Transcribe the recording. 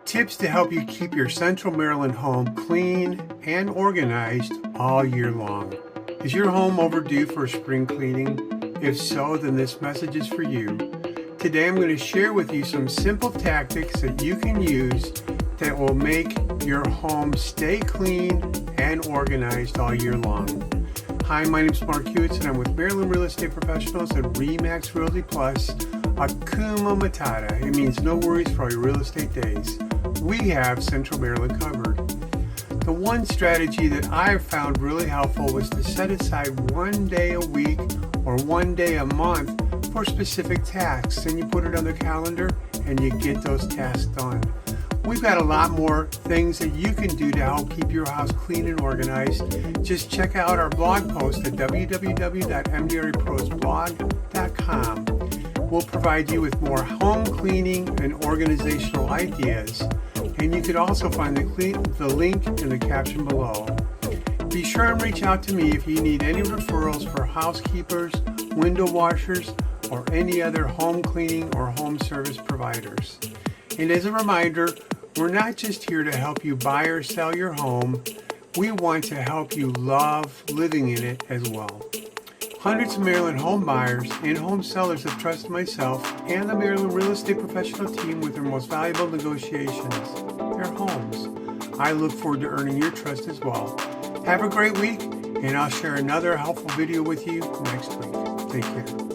Tips to help you keep your Central Maryland home clean and organized all year long. Is your home overdue for a spring cleaning? If so, then this message is for you. Today I'm going to share with you some simple tactics that you can use that will make your home stay clean and organized all year long. Hi, my name is Mark Hewitt and I'm with Maryland Real Estate Professionals at RE/MAX Realty Plus. Hakuna Matata. It means no worries for all your real estate days. We have Central Maryland covered. The one strategy that I found really helpful was to set aside one day a week or one day a month for specific tasks, and you put it on the calendar and you get those tasks done. We've got a lot more things that you can do to help keep your house clean and organized. Just check out our blog post at www.mdreprosblog.com. We'll provide you with more home cleaning and organizational ideas, and you can also find the link in the caption below. Be sure and reach out to me if you need any referrals for housekeepers, window washers, or any other home cleaning or home service providers. And as a reminder, we're not just here to help you buy or sell your home. We want to help you love living in it as well. Hundreds of Maryland home buyers and home sellers have trusted myself and the Maryland Real Estate Professional team with their most valuable negotiations, their homes. I look forward to earning your trust as well. Have a great week, and I'll share another helpful video with you next week. Take care.